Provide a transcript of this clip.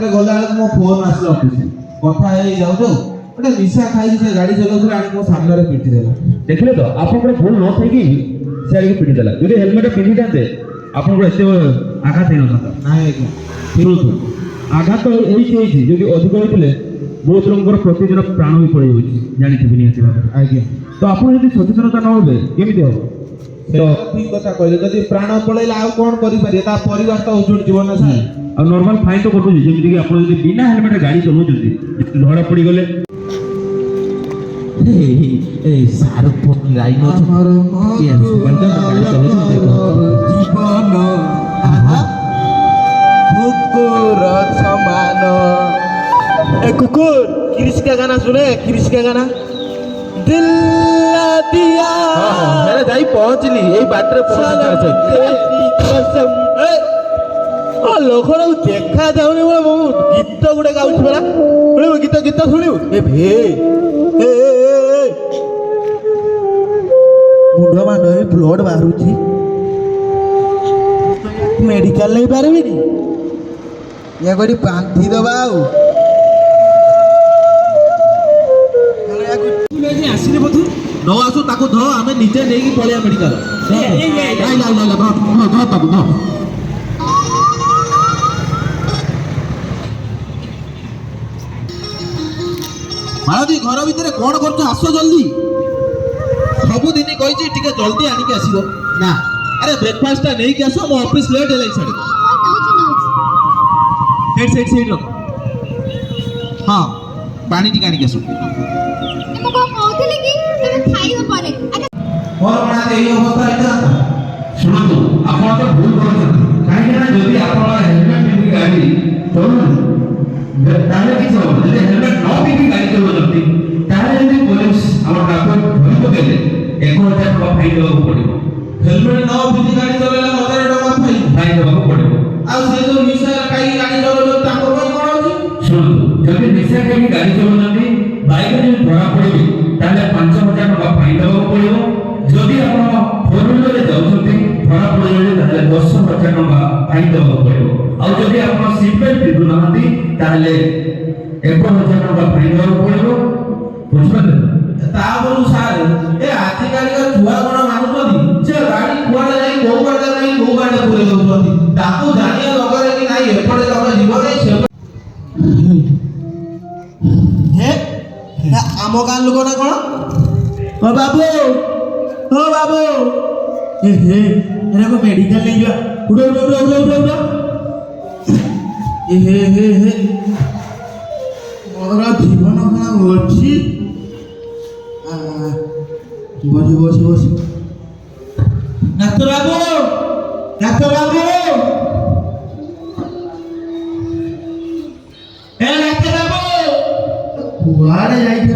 ବାଟରେ ଗଲାବେଳକୁ ମୋ ଫୋନ୍ ଆସିଲା ଅଫିସ କଥା ହେଇ ଯାଉ ଯାଉ ଗୋଟେ ନିଶା ଖାଇକି ସେ ଗାଡ଼ି ଚଲାଉଥିଲା ଆଣି ମୋ ସାମ୍ନାରେ ପିଟି ଦେଲା। ଦେଖିଲେ ତ ଆପଣଙ୍କର ଭୁଲ ନ ଥାଇକି ସେ ଆଣିକି ପିଟି ଦେଲା। ଯଦି ହେଲମେଟ ପିନ୍ଧିଥାନ୍ତେ ଆପଣଙ୍କର ଏତେ ଆଘାତ ହେଇନଥାନ୍ତା। ନାଇଁ ଆଜ୍ଞା ଶୁଣନ୍ତୁ, ଆଘାତ ଏଇଠି ହେଇଛି, ଯଦି ଅଧିକ ହେଇଥିଲେ ବହୁତ ଲୋକଙ୍କର ପ୍ରତିଦିନ ପ୍ରାଣ ବି ପଳେଇଯାଉଛି, ଜାଣିଥିବେ ନିହାତି ଭାବରେ। ଆଜ୍ଞା ତ ଆପଣ ଯଦି ସଚେତନତା ନ ହେବେ କେମିତି ହବ? ତ ଠିକ କଥା କହିଲେ, ଯଦି ପ୍ରାଣ ପଳେଇଲେ ଆଉ କଣ କରିପାରିବେ? ତା ପରିବାର ତ ଉଜୁଡି ଯିବ ନା ସାର୍। ଆଉ ନର୍ମାଲ ଫାଇନ୍ ତ କଟୁଛି, ଯେମିତିକି ଆପଣ ଯଦି ବିନା ହେଲମେଟରେ ଗାଡ଼ି ଚଲାଉଛନ୍ତି ଧରା ପଡ଼ିଗଲେ ସାର୍ ଫୋନ୍ ଲାଇନ୍ ଅଛି ଜୀବନ कुकुर समान। ए कुकुर क्रिश का गाना सुने, क्रिश का गाना दिल दिया। मेरे जाई पहुंचली एई बाटरे पहुंचली कसम। आ लोखर देखा जाउनी बो गीत गुडे गाउछ बला बोले गीत गीत सुनिउ ए भे ए मुंड मान ब्लड बाहरुची मेडिकल नहीं पारबी या कोई बांधी दबा आसने बोधु न आसु ताको ध आमे निजे नेकी पळिया मेडिकल मालती घर भितर कौन कर आस जल्दी सबुदिन कही टिके जल्दी आनिक आसो ना। अरे ब्रेकफास्ट नहीं आस मो ऑफिस लेट है साढ़े सेट सेट सेट रख। हाँ पानी टी आनिक आस शुणु आप भूल कर कहीं हेलमेट पिंधि गाड़ी चलुना किसी हम हेलमेट न पिंधि गाड़ी चलाउଛନ୍ତି ताले पुलिस आम ट्राफिक धरी पकेले 1000 टका फाइन देବାକୁ पड़िବ। हेलमेट न पिंधि गाड़ी चलेला 1000 टका फाइन देବାକୁ पड़िବ। आ से जो निशा खाई गाड़ी चलाउଛନ୍ତି ताको कोन कोन होची शुणु जदि निशा खाई गाड़ी चलाउଛନ୍ତି बाइक रे धरा पड़िबे ताले 5000 टका फाइन देବାକୁ पड़िବ। जदि आपण फोर व्हीलर रे जाउଛନ୍ତି धरा पड़िले ताले 10000 टका फाइन देବାକୁ पड़िବ। आ जदि आपण सीट बेल्ट पिंधु नाहंती ताले 1000 टका फाइन देବାକୁ पड़िବ। बुझिपारे ताबरु सार ए आजि काली का छुआ कोन मानुछथि जे गाड़ी कुआडे जाई को गाडे नहीं को गाडे पुरे दउछथि ताको जानिया लगरे कि नाही एपडे तमे जीवन नहीं से हे आमो गान लोक ना कोन ओ बाबू ए हे एरे को मेडिकल ले जा उड़ो ए हे मोरा जीवन कोन अछि बस डाक्टर बाबू ए डाक्टर बाबू कुआडे जाई के